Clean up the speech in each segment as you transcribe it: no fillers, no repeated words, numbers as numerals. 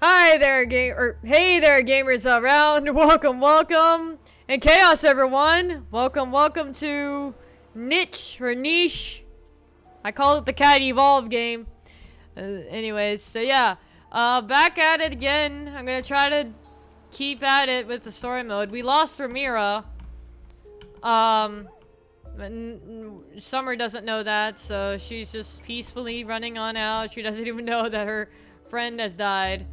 Hi there, hey there, gamers around. Welcome, and chaos, everyone. Welcome to Niche or Niche. I call it the Cat Evolve game. Anyways, so yeah, back at it again. I'm gonna try to keep at it with the story mode. We lost Ramira. Summer doesn't know that, so she's just peacefully running on out. She doesn't even know that her friend has died.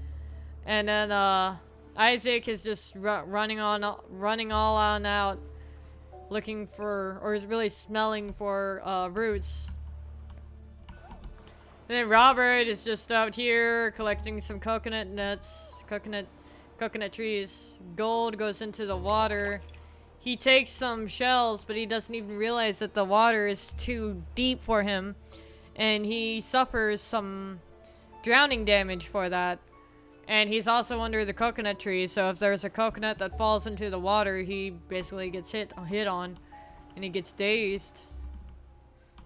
And then Isaac is just running all on out, looking for, or is really smelling for roots. And then Robert is just out here collecting some coconut nuts, coconut trees. Gold goes into the water. He takes some shells, but he doesn't even realize that the water is too deep for him, and he suffers some drowning damage for that. And he's also under the coconut tree, so if there's a coconut that falls into the water, he basically gets hit on, and he gets dazed.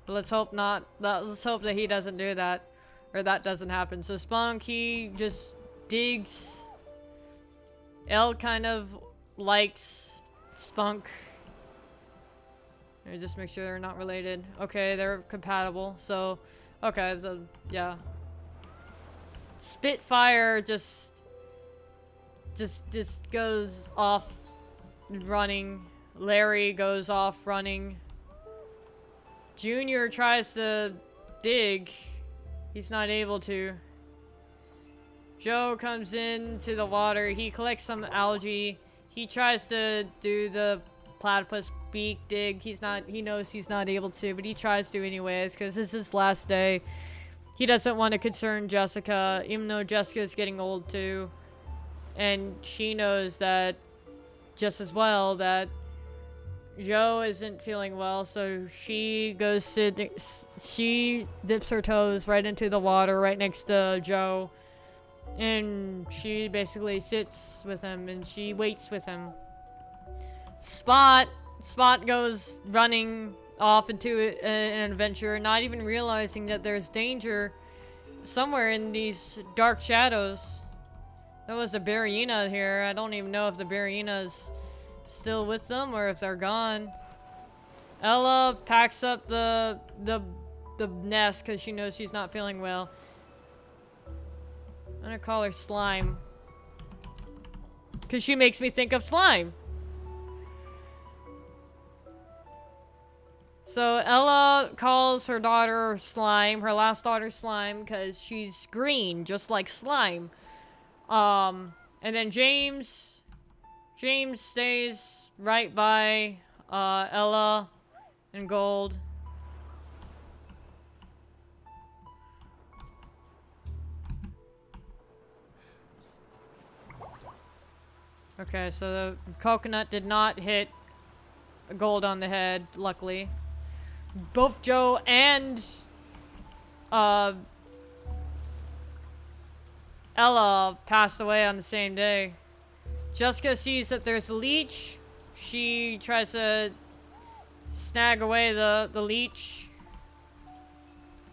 But let's hope not. Let's hope that he doesn't do that, or that doesn't happen. So Spunk, he just digs. Elle kind of likes Spunk. Let me just make sure they're not related. Okay, they're compatible. So, okay, yeah. Spitfire just goes off running. Larry goes off running. Junior tries to dig. He's not able to. Joe comes into the water. He collects some algae. He tries to do the platypus beak dig. He knows he's not able to, but he tries to anyways because this is his last day. He doesn't want to concern Jessica, even though Jessica's getting old too. And she knows that just as well that Joe isn't feeling well, so she dips her toes right into the water right next to Joe. And she basically sits with him and she waits with him. Spot goes running off into an adventure, not even realizing that there's danger somewhere in these dark shadows. There was a Barryina here. I don't even know if the Barryina's still with them or if they're gone. Ella packs up the nest because she knows she's not feeling well. I'm gonna call her Slime because she makes me think of slime. So Ella calls her daughter Slime, her last daughter Slime, because she's green, just like slime. And then James stays right by Ella and Gold. Okay, so the coconut did not hit Gold on the head, luckily. Both Joe and Ella passed away on the same day. Jessica sees that there's a leech. She tries to snag away the leech.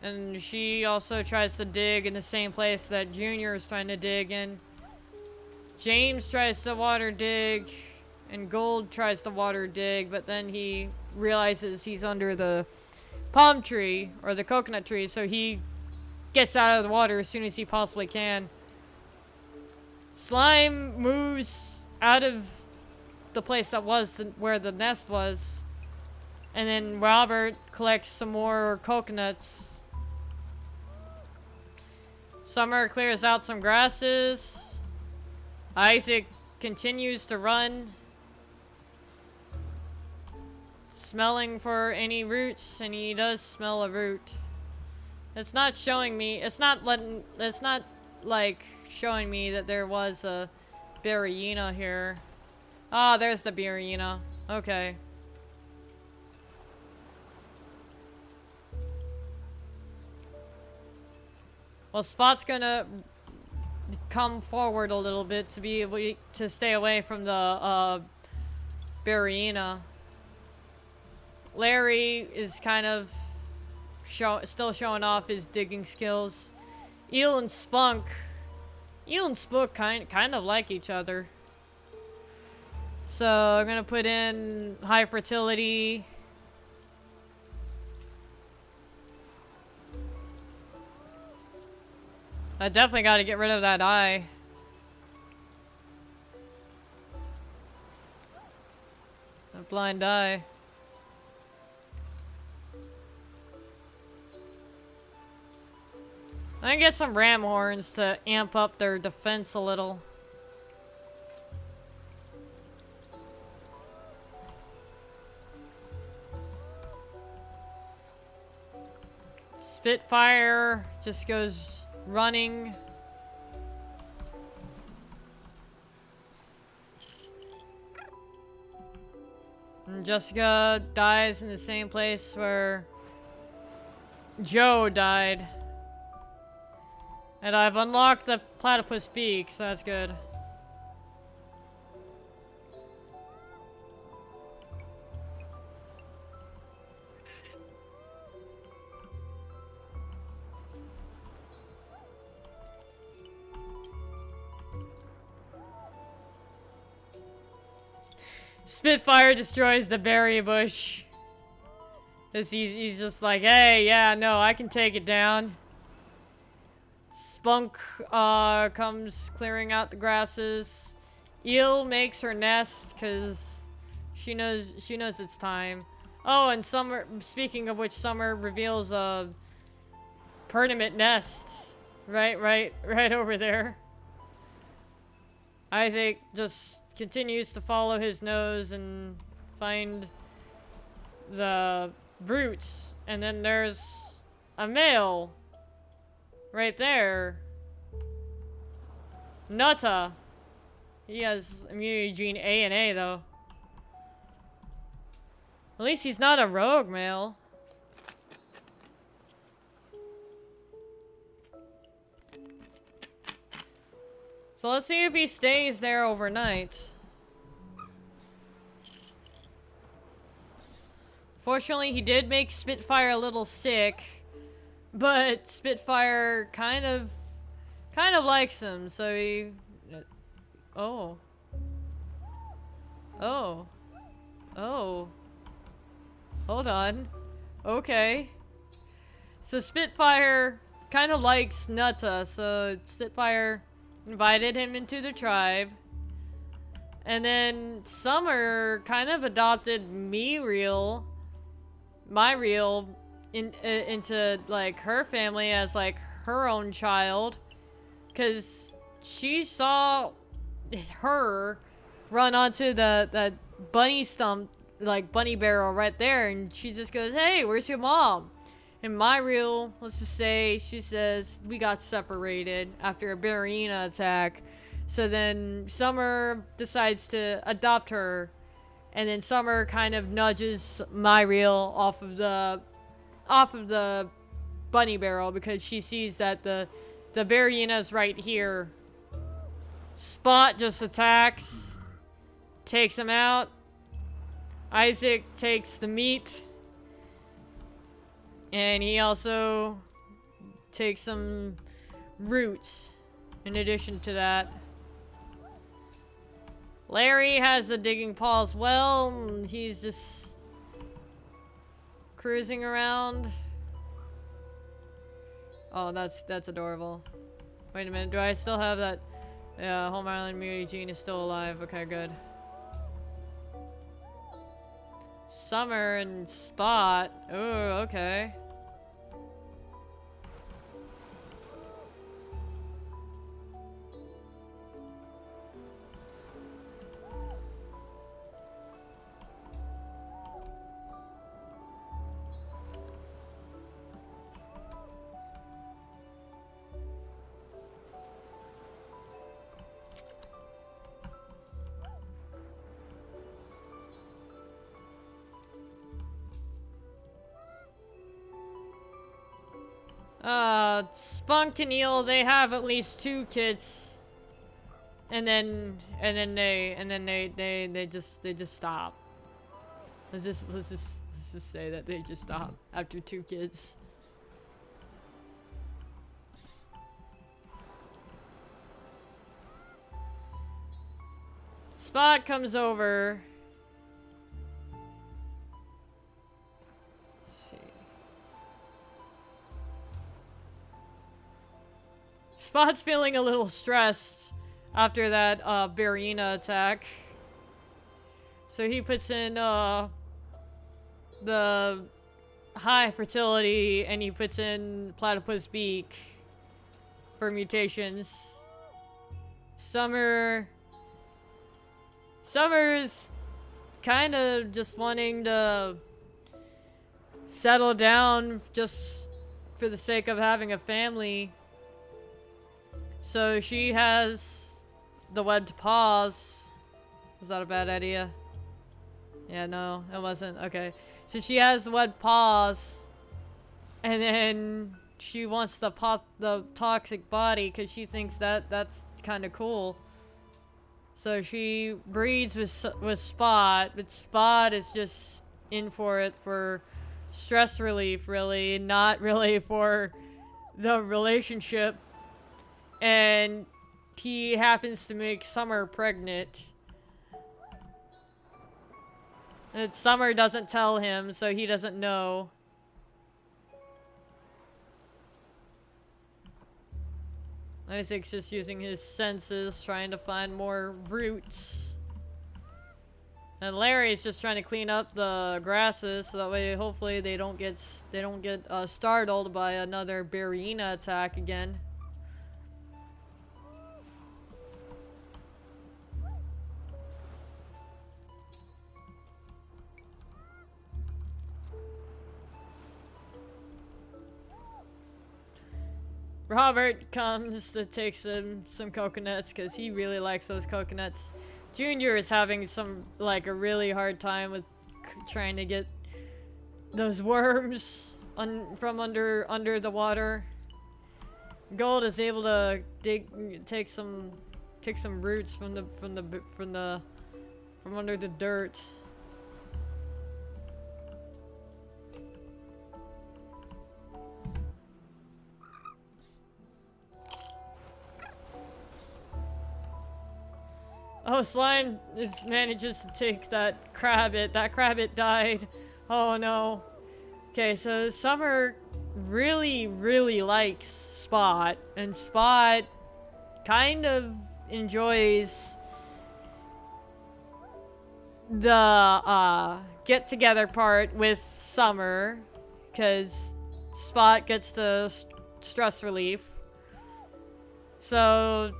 And she also tries to dig in the same place that Junior is trying to dig in. James tries to water dig. And Gold tries to water dig, but then he realizes he's under the palm tree, or the coconut tree, so he gets out of the water as soon as he possibly can. Slime moves out of the place that was where the nest was, and then Robert collects some more coconuts. Summer clears out some grasses. Isaac continues to run, smelling for any roots, and he does smell a root. It's not showing me, it's not like showing me that there was a Barryina here. Ah, there's the Barryina. Okay. Well, Spot's gonna come forward a little bit to be able to stay away from the Barryina. Larry is kind of still showing off his digging skills. Eel and Spunk Eel and Spook kind of like each other. So I'm gonna put in high fertility. I definitely got to get rid of that eye. A blind eye. I can get some ram horns to amp up their defense a little. Spitfire just goes running. And Jessica dies in the same place where Joe died. And I've unlocked the platypus beak, so that's good. Spitfire destroys the berry bush. He's just like, hey, yeah, no, I can take it down. Spunk comes clearing out the grasses. Eel makes her nest because she knows it's time. Oh, and Summer, speaking of which, Summer reveals a permanent nest right over there. Isaac just continues to follow his nose and find the roots, and then there's a male right there. Nutta. He has immunity gene A and A though. At least he's not a rogue male. So let's see if he stays there overnight. Fortunately, he did make Spitfire a little sick, but Spitfire kind of likes him, so he... Oh. Oh. Oh. Hold on. Okay. So Spitfire kind of likes Nutta, so Spitfire invited him into the tribe. And then Summer kind of adopted Myriel into like her family as like her own child, because she saw her run onto the bunny stump, like bunny barrel right there, and she just goes, hey, where's your mom? And Myriel, let's just say, she says, we got separated after a Barina attack. So then Summer decides to adopt her. And then Summer kind of nudges Myriel off of the bunny barrel because she sees that the Barina's right here. Spot just attacks. Takes him out. Isaac takes the meat. And he also takes some roots in addition to that. Larry has the digging paw as well. He's just cruising around. Oh, that's adorable. Wait a minute, do I still have that? Yeah, Home Island Immunity Gene is still alive. Okay, good. Summer and Spot. Oh, okay. Spunk and Eel, they have at least 2 kids. And then they just stop. Let's just say that they just stop after 2 kids. Spot comes over. Let's see. Spot's feeling a little stressed after that Barina attack. So he puts in the high fertility and he puts in platypus beak for mutations. Summer's kind of just wanting to settle down just for the sake of having a family. So she has the webbed paws. Was that a bad idea? Yeah, no, it wasn't. Okay. So she has the webbed paws. And then she wants the toxic body because she thinks that's kind of cool. So she breeds with Spot, but Spot is just in for it for stress relief, really, not really for the relationship. And he happens to make Summer pregnant. And Summer doesn't tell him, so he doesn't know. Isaac's just using his senses, trying to find more roots. And Larry's just trying to clean up the grasses, so that way, hopefully, they don't get startled by another Barina attack again. Robert comes to take some coconuts because he really likes those coconuts. Junior is having a really hard time with trying to get those worms from under the water. Gold is able to take some roots from under the dirt. Oh, Slime manages to take that Crabbit. That Crabbit died. Oh no. Okay, so Summer really, really likes Spot, and Spot kind of enjoys the get-together part with Summer, because Spot gets the stress relief. So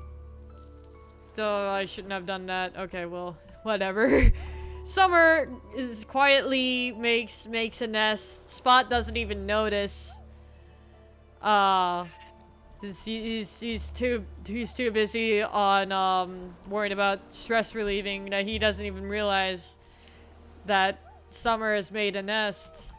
I shouldn't have done that. Okay, well, whatever. Summer quietly makes a nest. Spot doesn't even notice. He's too busy on worrying about stress relieving that he doesn't even realize that Summer has made a nest.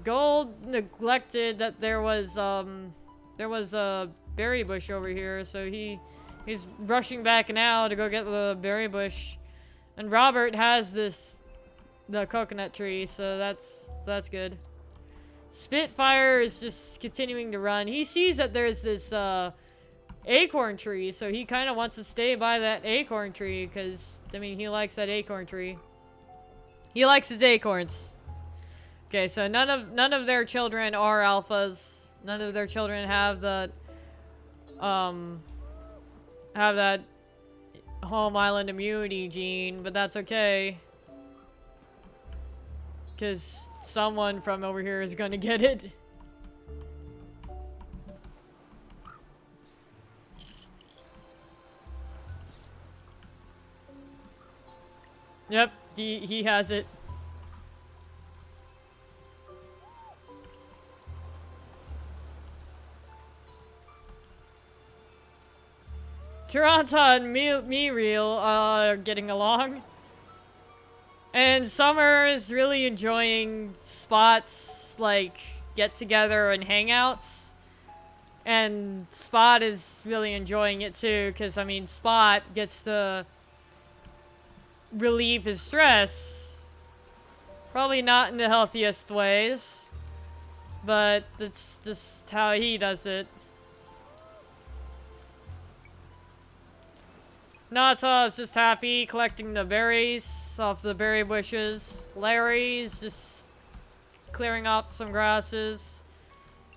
Gold neglected that there was a berry bush over here, so he's rushing back now to go get the berry bush. And Robert has the coconut tree, so that's good. Spitfire is just continuing to run. He sees that there's this acorn tree, so he kind of wants to stay by that acorn tree because I mean he likes that acorn tree. He likes his acorns. Okay, so none of their children are alphas. None of their children have that home island immunity gene, but that's okay. Cause someone from over here is gonna get it. Yep, he has it. Taranta and Muriel are getting along. And Summer is really enjoying Spot's, like, get-together and hangouts. And Spot is really enjoying it too, because, I mean, Spot gets to relieve his stress. Probably not in the healthiest ways, but that's just how he does it. Nata is just happy collecting the berries off the berry bushes. Larry is just clearing out some grasses.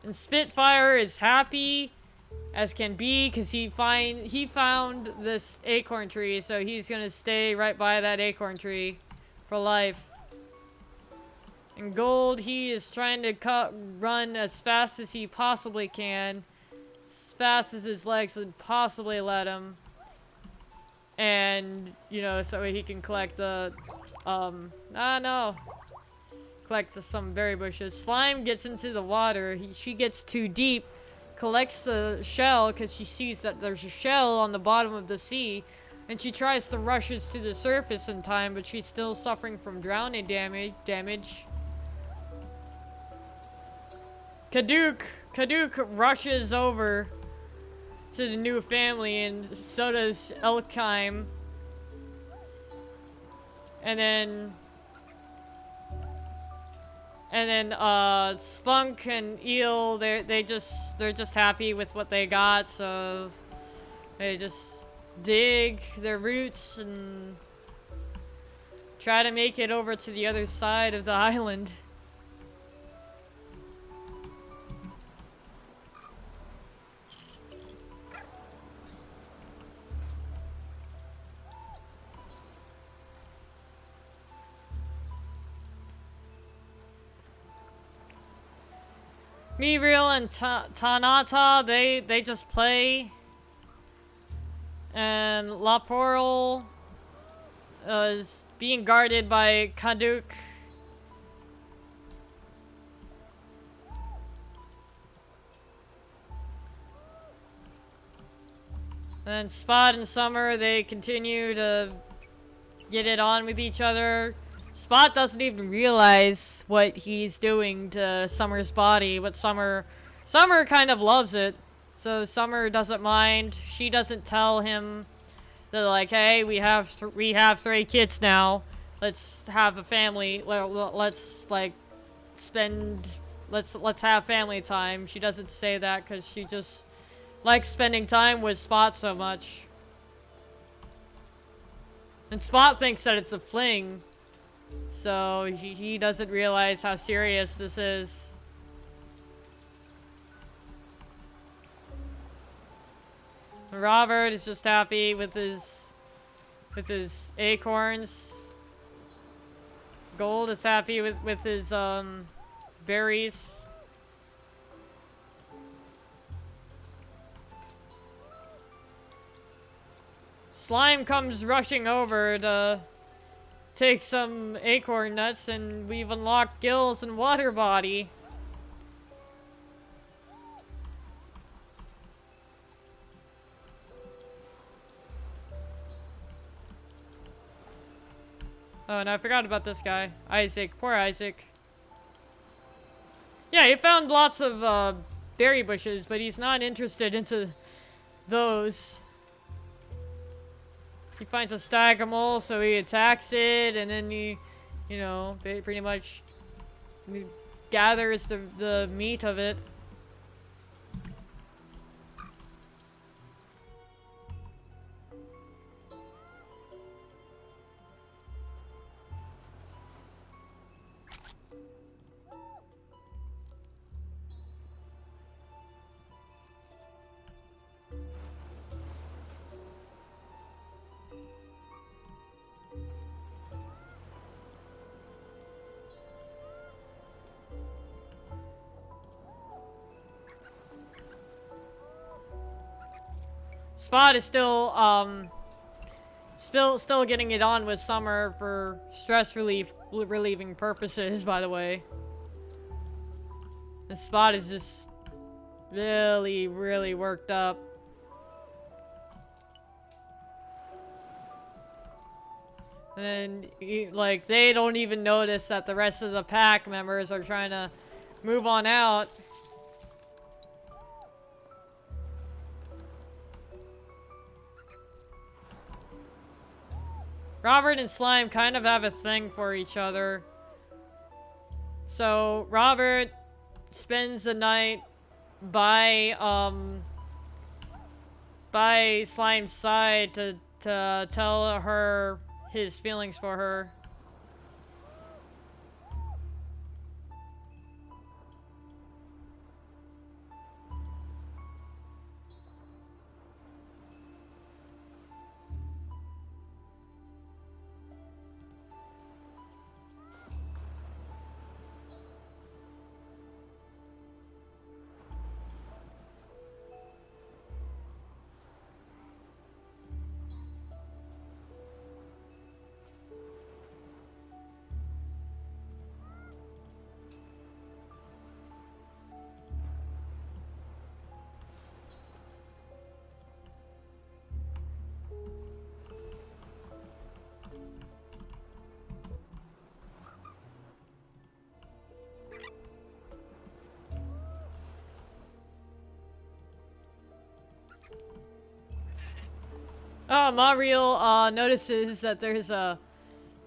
And Spitfire is happy as can be because he found this acorn tree, so he's gonna stay right by that acorn tree for life. And Gold, he is trying to run as fast as he possibly can, as fast as his legs would possibly let him. And, you know, so he can collect the, collect some berry bushes. Slime gets into the water. She gets too deep, collects the shell because she sees that there's a shell on the bottom of the sea. And she tries to rush it to the surface in time, but she's still suffering from drowning damage. Kaduk rushes over to the new family, and so does Elkheim. And then Spunk and Eel, they're just happy with what they got, so they just dig their roots and try to make it over to the other side of the island. Muriel and Tanata, they just play. And Laporel is being guarded by Kaduk. And Spot and Summer, they continue to get it on with each other. Spot doesn't even realize what he's doing to Summer's body, but Summer kind of loves it. So Summer doesn't mind. She doesn't tell him that, like, hey, we have 3 kids now. Let's have a family. Let's have family time. She doesn't say that because she just likes spending time with Spot so much. And Spot thinks that it's a fling. So he doesn't realize how serious this is. Robert is just happy with his acorns. Gold is happy with his berries. Slime comes rushing over to take some acorn nuts, and we've unlocked Gills and Water Body. Oh, and I forgot about this guy. Isaac. Poor Isaac. Yeah, he found lots of berry bushes, but he's not interested into those. He finds a stagomole, so he attacks it, and then he, you know, pretty much gathers the meat of it. Spot is still getting it on with Summer for stress relieving purposes, by the way. The Spot is just really worked up. And then, like, they don't even notice that the rest of the pack members are trying to move on out. Robert and Slime kind of have a thing for each other. So Robert spends the night by Slime's side to to tell her his feelings for her. Mariel notices that there's a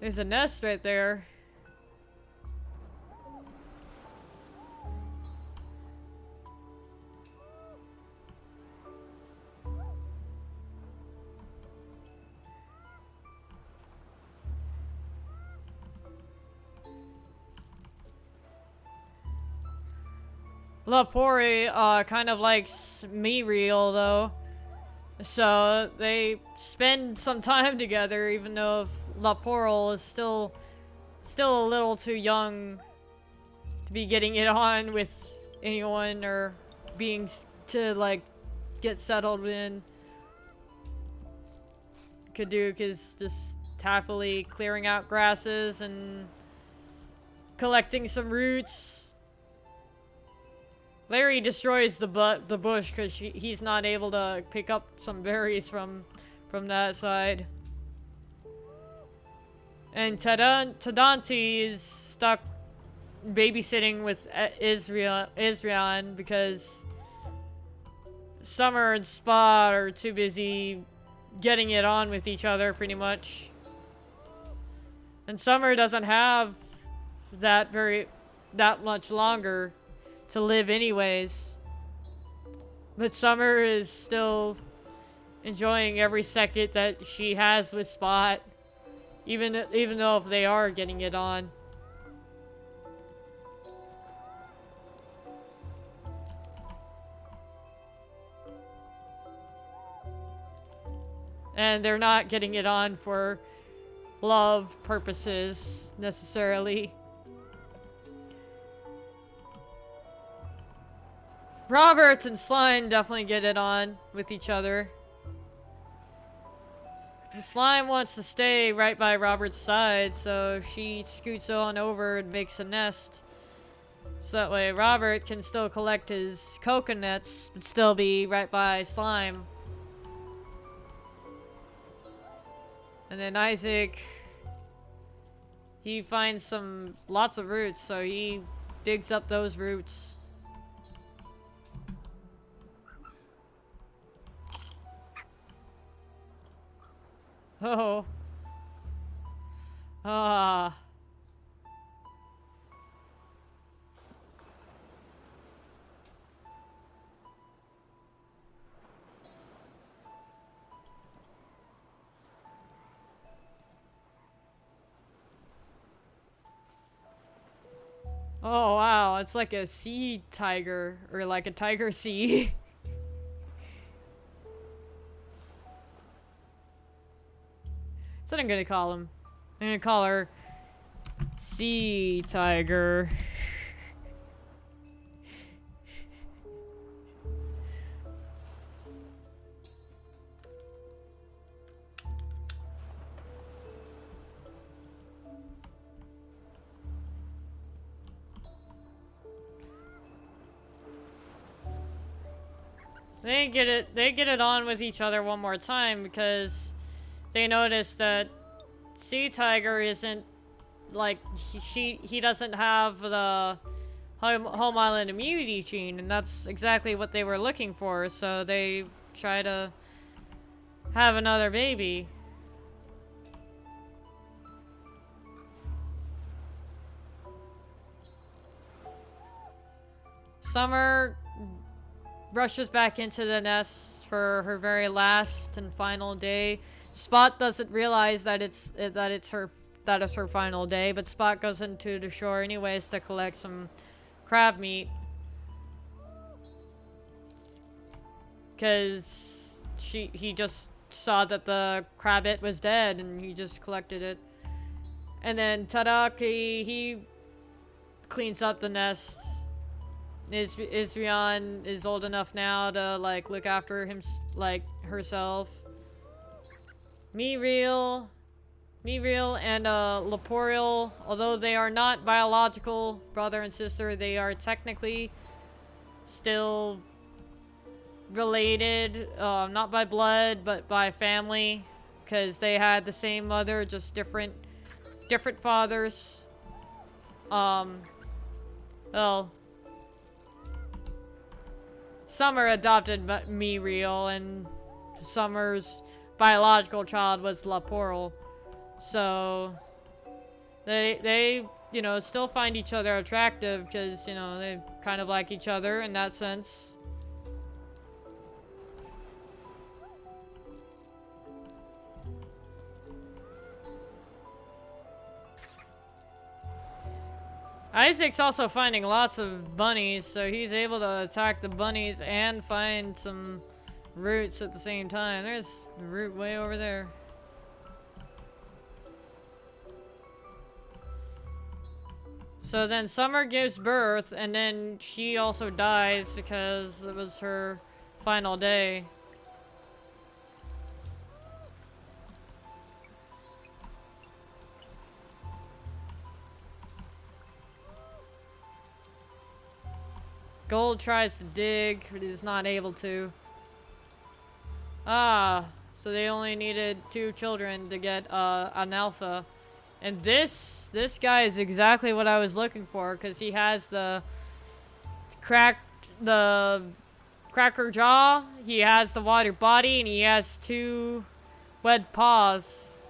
nest right there. Lapori kind of likes Miriel though. So they spend some time together, even though Laporel is still a little too young to be getting it on with anyone or to like get settled in. Kaduk is just happily clearing out grasses and collecting some roots. Larry destroys the bush because he's not able to pick up some berries from that side. And Tadanti is stuck babysitting with Israel because Summer and Spot are too busy getting it on with each other, pretty much. And Summer doesn't have that much longer to live anyways. But Summer is still enjoying every second that she has with Spot, even though if they are getting it on. And they're not getting it on for love purposes necessarily. Robert and Slime definitely get it on with each other. And Slime wants to stay right by Robert's side, so she scoots on over and makes a nest. So that way Robert can still collect his coconuts, but still be right by Slime. And then Isaac, he finds lots of roots, so he digs up those roots. Oh. Ah. Oh wow, it's like a sea tiger, or like a tiger sea. That's what I'm gonna call him. I'm gonna call her Sea Tiger. They get it on with each other one more time because they notice that Sea Tiger isn't like he doesn't have the home island immunity gene, and that's exactly what they were looking for, so they try to have another baby. Summer rushes back into the nest for her very last and final day Spot doesn't realize that it's her final day, but Spot goes into the shore anyways to collect some crab meat. Cause he just saw that the crabbit was dead and he just collected it. And then Tadaki, he cleans up the nest. Isrion is old enough now to like look after him, like herself. Miriel and Leporiel, although they are not biological brother and sister, they are technically still related, not by blood, but by family, because they had the same mother, just different fathers. Well, Summer adopted Miriel, and Summer's biological child was Leporiel. So they you know, still find each other attractive because, you know, they kind of like each other in that sense. Isaac's also finding lots of bunnies, so he's able to attack the bunnies and find some roots at the same time. There's the root way over there. So then Summer gives birth, and then she also dies because it was her final day. Gold tries to dig, but is not able to. Ah, so they only needed 2 children to get an alpha. And this guy is exactly what I was looking for, because he has the cracker jaw, he has the water body, and he has 2 web paws.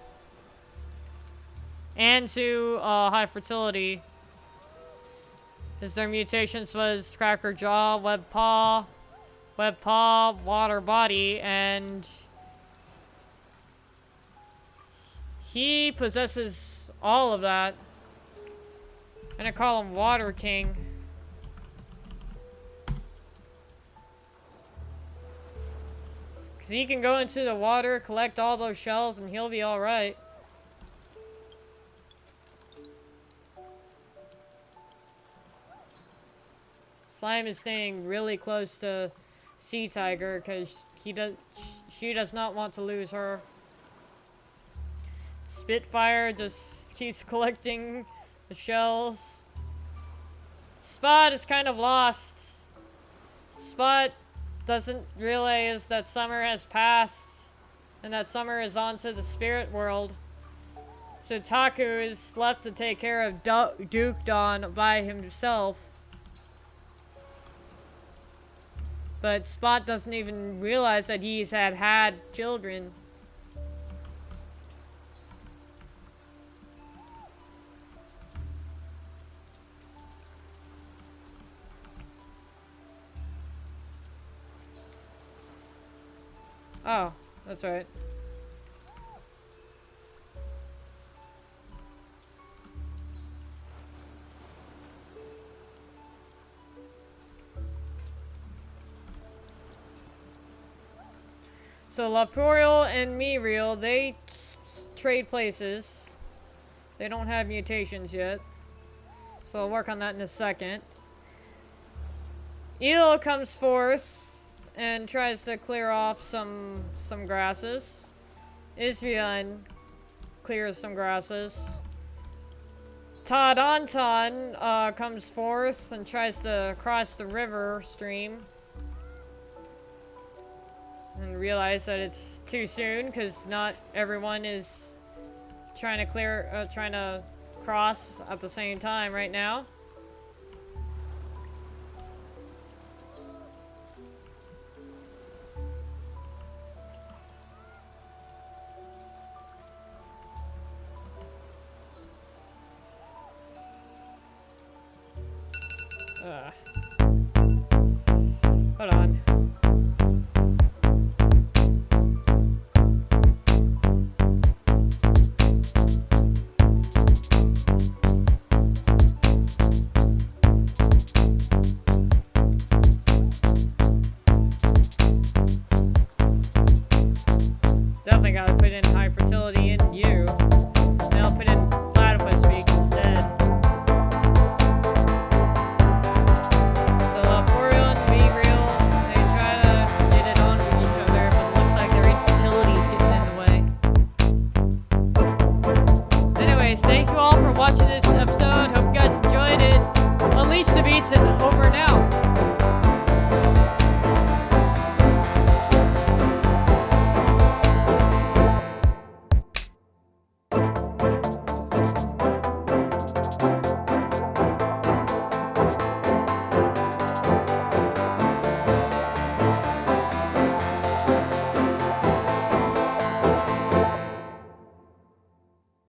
And 2 high fertility. Because their mutations was cracker jaw, web paw, water body, and he possesses all of that. I'm gonna call him Water King. Because he can go into the water, collect all those shells, and he'll be alright. Slime is staying really close to Sea Tiger because she does not want to lose her. Spitfire just keeps collecting the shells. Spot is kind of lost. Spot doesn't realize that summer has passed and that summer is onto the spirit world. So Taku is left to take care of Duke Dawn by himself. But Spot doesn't even realize that he's had children. Oh, that's right. So Leporiel and Miriel, they trade places. They don't have mutations yet. So I'll work on that in a second. Elo comes forth and tries to clear off some grasses. Isvian clears some grasses. Tadantan comes forth and tries to cross the river stream. And realize that it's too soon because not everyone is trying to cross at the same time right now. Hold on. Jason, over now.